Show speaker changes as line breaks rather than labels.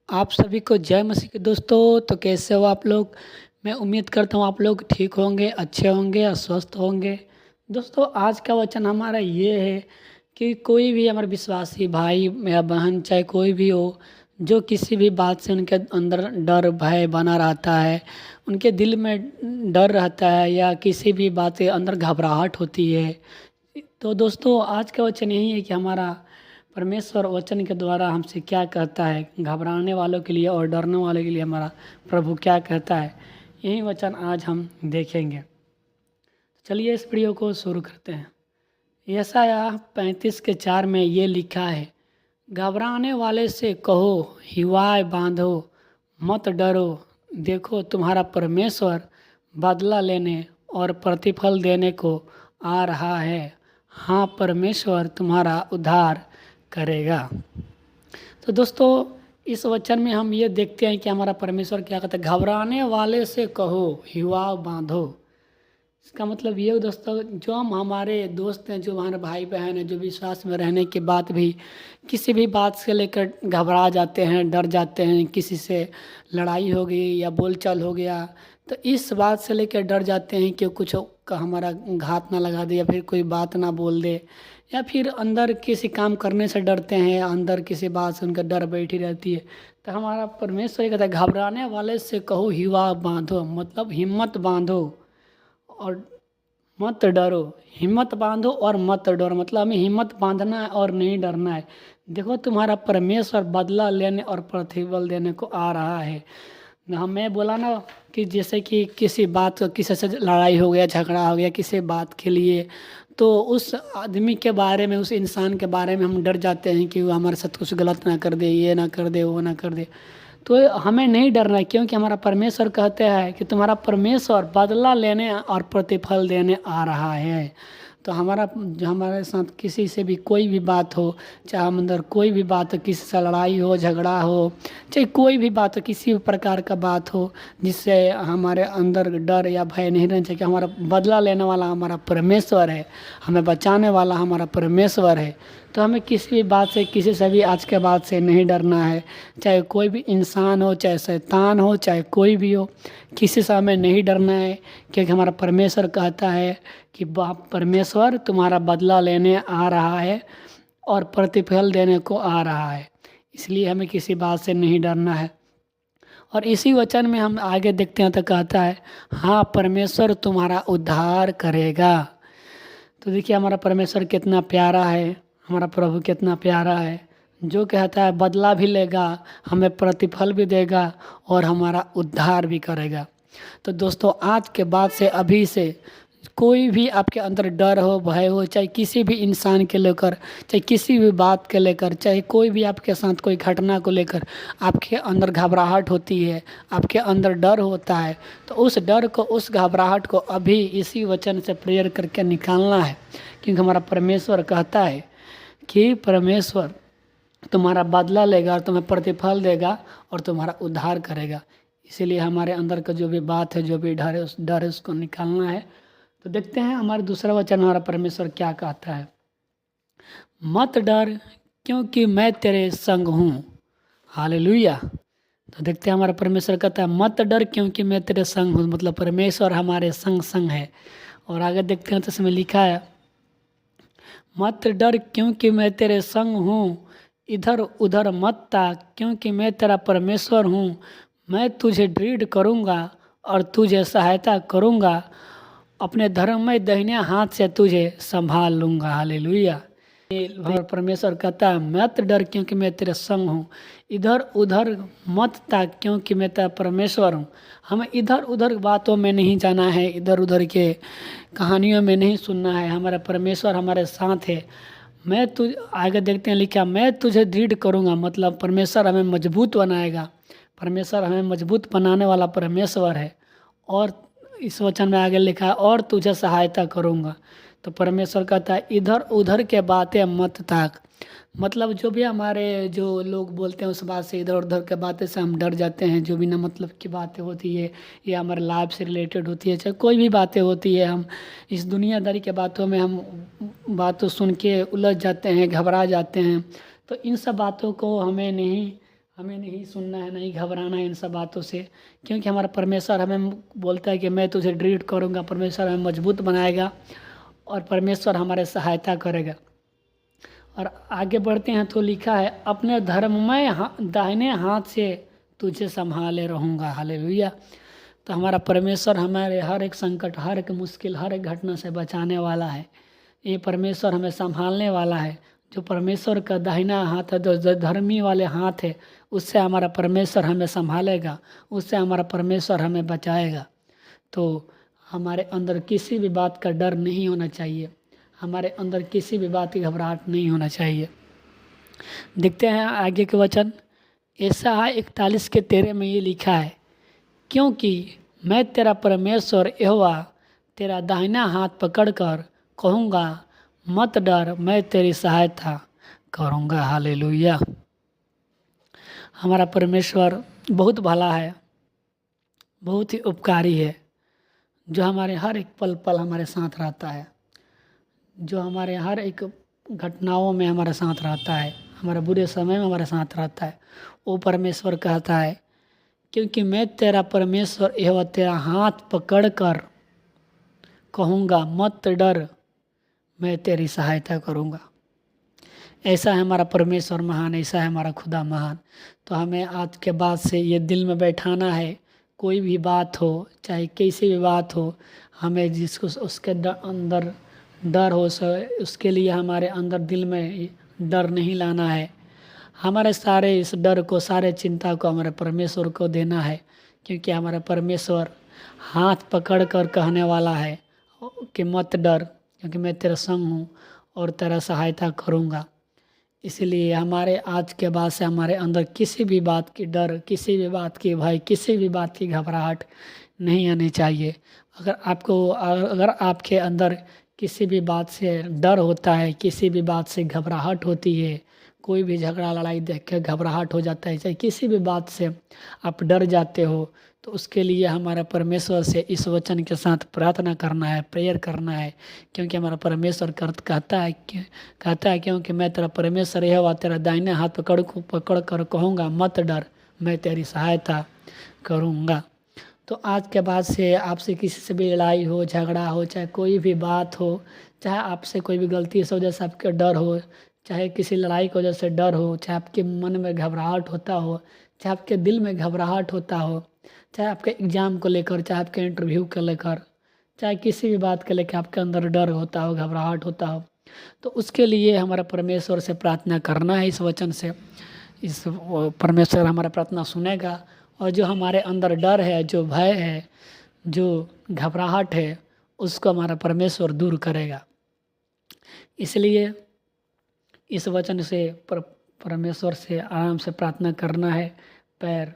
आप सभी को जय मसीह के दोस्तों। तो कैसे हो आप लोग। मैं उम्मीद करता हूँ आप लोग ठीक होंगे, अच्छे होंगे और स्वस्थ होंगे। दोस्तों आज का वचन हमारा ये है कि कोई भी हमारे विश्वासी भाई या बहन चाहे कोई भी हो, जो किसी भी बात से उनके अंदर डर भय बना रहता है, उनके दिल में डर रहता है या किसी भी बात के अंदर घबराहट होती है। तो दोस्तों आज का वचन यही है कि हमारा परमेश्वर वचन के द्वारा हमसे क्या कहता है, घबराने वालों के लिए और डरने वालों के लिए हमारा प्रभु क्या कहता है, यही वचन आज हम देखेंगे। चलिए इस वीडियो को शुरू करते हैं। यशायाह 35:4 में ये लिखा है, घबराने वाले से कहो हिवाए बांधो, मत डरो, देखो तुम्हारा परमेश्वर बदला लेने और प्रतिफल देने को आ रहा है। हाँ, परमेश्वर तुम्हारा उद्धार करेगा। तो दोस्तों इस वचन में हम ये देखते हैं कि हमारा परमेश्वर क्या कहता है, घबराने वाले से कहो हिवा बांधो। इसका मतलब ये दोस्तों, जो हम हमारे दोस्त हैं, जो हमारे भाई बहन हैं, जो विश्वास में रहने के बाद भी किसी भी बात से लेकर घबरा जाते हैं, डर जाते हैं, किसी से लड़ाई हो गई या बोलचाल हो गया, तो इस बात से लेकर डर जाते हैं कि कुछ का हमारा घात ना लगा दे या फिर कोई बात ना बोल दे, या फिर अंदर किसी काम करने से डरते हैं, अंदर किसी बात से उनका डर बैठी रहती है। तो हमारा परमेश्वर ये कहता है, घबराने वाले से कहो हिवा बांधो, मतलब हिम्मत बांधो और मत डरो। हिम्मत बांधो और मत डरो, मतलब हमें हिम्मत बांधना है और नहीं डरना है। देखो तुम्हारा परमेश्वर बदला लेने और प्रतिफल देने को आ रहा है। हमें बोला ना कि जैसे कि किसी बात किसी से लड़ाई हो गया, झगड़ा हो गया किसी बात के लिए, तो उस आदमी के बारे में, उस इंसान के बारे में हम डर जाते हैं कि वो हमारे साथ कुछ गलत ना कर दे, ये ना कर दे, वो ना कर दे। तो हमें नहीं डरना है, क्योंकि हमारा परमेश्वर कहते हैं कि तुम्हारा परमेश्वर बदला लेने और प्रतिफल देने आ रहा है। तो हमारे साथ किसी से भी कोई भी बात हो, चाहे हम अंदर कोई भी बात हो, किसी से लड़ाई हो, झगड़ा हो, चाहे कोई भी बात हो, किसी भी प्रकार का बात हो, जिससे हमारे अंदर डर या भय नहीं रहना चाहिए कि हमारा बदला लेने वाला हमारा परमेश्वर है, हमें बचाने वाला हमारा परमेश्वर है। तो हमें किसी भी बात से, किसी से भी आज के बाद से नहीं डरना है, चाहे कोई भी इंसान हो, चाहे शैतान हो, चाहे कोई भी हो, किसी से हमें नहीं डरना है, क्योंकि हमारा परमेश्वर कहता है कि बाप परमेश्वर तुम्हारा बदला लेने आ रहा है और प्रतिफल देने को आ रहा है। इसलिए हमें किसी बात से नहीं डरना है। और इसी वचन में हम आगे देखते हैं तो कहता है, हाँ परमेश्वर तुम्हारा उद्धार करेगा। तो देखिए हमारा परमेश्वर कितना प्यारा है, हमारा प्रभु कितना प्यारा है, जो कहता है बदला भी लेगा, हमें प्रतिफल भी देगा और हमारा उद्धार भी करेगा। तो दोस्तों आज के बाद से, अभी से कोई भी आपके अंदर डर हो, भय हो, चाहे किसी भी इंसान के लेकर, चाहे किसी भी बात के लेकर, चाहे कोई भी आपके साथ कोई घटना को लेकर आपके अंदर घबराहट होती है, आपके अंदर डर होता है, तो उस डर को, उस घबराहट को अभी इसी वचन से प्रेयर करके निकालना है। क्योंकि हमारा परमेश्वर कहता है कि परमेश्वर तुम्हारा बदला लेगा और तुम्हें प्रतिफल देगा और तुम्हारा उद्धार करेगा। इसीलिए हमारे अंदर का जो भी बात है, जो भी डर है, उस डर है उसको निकालना है। तो देखते हैं हमारे दूसरा वचन हमारा परमेश्वर क्या कहता है, मत डर क्योंकि मैं तेरे संग हूँ। हालेलुया। तो देखते हैं हमारा परमेश्वर कहता है, मत डर क्योंकि मैं तेरे संग हूँ, मतलब परमेश्वर हमारे संग संग है। और आगे देखते हैं तो इसमें लिखा है, मत डर क्योंकि मैं तेरे संग हूँ, इधर उधर मत ताक क्योंकि मैं तेरा परमेश्वर हूँ। मैं तुझे दृढ़ करूँगा और तुझे सहायता करूँगा, अपने धर्ममय दाहिने हाथ से तुझे संभाल लूँगा। हालेलुया। और परमेश्वर कहता है, मत डर क्योंकि मैं तेरे संग हूँ, इधर उधर मत ताक क्योंकि मैं तेरा परमेश्वर हूँ। हमें इधर उधर बातों में नहीं जाना है, इधर उधर के कहानियों में नहीं सुनना है, हमारा परमेश्वर हमारे साथ है। मैं तुझ आगे देखते हैं लिखा, मैं तुझे दृढ़ करूँगा, मतलब परमेश्वर हमें मजबूत बनाएगा, परमेश्वर हमें मजबूत बनाने वाला परमेश्वर है। और इस वचन में आगे लिखा है, और तुझे सहायता करूँगा। तो परमेश्वर कहता है, इधर उधर के बातें मत ताक, मतलब जो भी हमारे जो लोग बोलते हैं उस बात से, इधर उधर के बातें से हम डर जाते हैं। जो भी ना मतलब की बातें होती है या हमारे लाइफ से रिलेटेड होती है, चाहे कोई भी बातें होती है, हम इस दुनियादारी के बातों में हम बातों सुन के उलझ जाते हैं, घबरा जाते हैं। तो इन सब बातों को हमें नहीं हमें नहीं सुनना है, नहीं घबराना है इन सब बातों से, क्योंकि हमारा परमेश्वर हमें बोलता है कि मैं तुझे दृढ़ करूँगा। परमेश्वर हमें मजबूत बनाएगा और परमेश्वर हमारे सहायता करेगा। और आगे बढ़ते हैं तो लिखा है, अपने धर्ममय दाहिने हाथ से तुझे संभाले रहूँगा। हालेलुया। तो हमारा परमेश्वर हमारे हर एक संकट, हर एक मुश्किल, हर एक घटना से बचाने वाला है। ये परमेश्वर हमें संभालने वाला है। जो परमेश्वर का दाहिना हाथ है, जो धर्मी वाले हाथ है, उससे हमारा परमेश्वर हमें संभालेगा, उससे हमारा परमेश्वर हमें बचाएगा। तो हमारे अंदर किसी भी बात का डर नहीं होना चाहिए, हमारे अंदर किसी भी बात की घबराहट नहीं होना चाहिए। देखते हैं आगे के वचन। यशायाह 41:13 में ये लिखा है, क्योंकि मैं तेरा परमेश्वर यहोवा तेरा दाहिना हाथ पकड़कर कहूँगा, मत डर, मैं तेरी सहायता करूँगा। हालेलुया। हमारा परमेश्वर बहुत भला है, बहुत ही उपकारी है, जो हमारे हर एक पल पल हमारे साथ रहता है, जो हमारे हर एक घटनाओं में हमारे साथ रहता है, हमारे बुरे समय में हमारे साथ रहता है। वो परमेश्वर कहता है, क्योंकि मैं तेरा परमेश्वर यहोवा तेरा हाथ पकड़कर कहूँगा, मत डर, मैं तेरी सहायता करूँगा। ऐसा है हमारा परमेश्वर महान, ऐसा है हमारा खुदा महान। तो हमें आज के बाद से ये दिल में बैठाना है, कोई भी बात हो, चाहे कैसी भी बात हो, हमें जिसको उसके अंदर डर हो, उसके लिए हमारे अंदर दिल में डर नहीं लाना है। हमारे सारे इस डर को, सारे चिंता को हमारे परमेश्वर को देना है, क्योंकि हमारा परमेश्वर हाथ पकड़ कर कहने वाला है कि मत डर, क्योंकि मैं तेरा संग हूँ और तेरा सहायता करूँगा। इसलिए हमारे आज के बाद से हमारे अंदर किसी भी बात की डर, किसी भी बात की भय, किसी भी बात की घबराहट नहीं आनी चाहिए। अगर आपके अंदर किसी भी बात से डर होता है, किसी भी बात से घबराहट होती है, कोई भी झगड़ा लड़ाई देख के घबराहट हो जाता है, चाहे किसी भी बात से आप डर जाते हो, तो उसके लिए हमारा परमेश्वर से इस वचन के साथ प्रार्थना करना है, प्रेयर करना है। क्योंकि हमारा परमेश्वर कहता है क्योंकि मैं तेरा परमेश्वर यहोवा तेरा दाहिने हाथ पकड़ कर कहूँगा, मत डर, मैं तेरी सहायता करूँगा। तो आज के बाद से आपसे किसी से भी लड़ाई हो, झगड़ा हो, चाहे कोई भी बात हो, चाहे आपसे कोई भी गलती से वजह से आपके डर हो, चाहे किसी लड़ाई की वजह से डर हो, चाहे आपके मन में घबराहट होता हो, चाहे आपके दिल में घबराहट होता हो, चाहे आपके एग्ज़ाम को लेकर, चाहे आपके इंटरव्यू को लेकर, चाहे किसी भी बात को लेकर आपके अंदर डर होता हो, घबराहट होता हो, तो उसके लिए हमारा परमेश्वर से प्रार्थना करना है इस वचन से। इस परमेश्वर हमारा प्रार्थना सुनेगा, और जो हमारे अंदर डर है, जो भय है, जो घबराहट है, उसको हमारा परमेश्वर दूर करेगा। इसलिए इस वचन से परमेश्वर से आराम से प्रार्थना करना है, पैर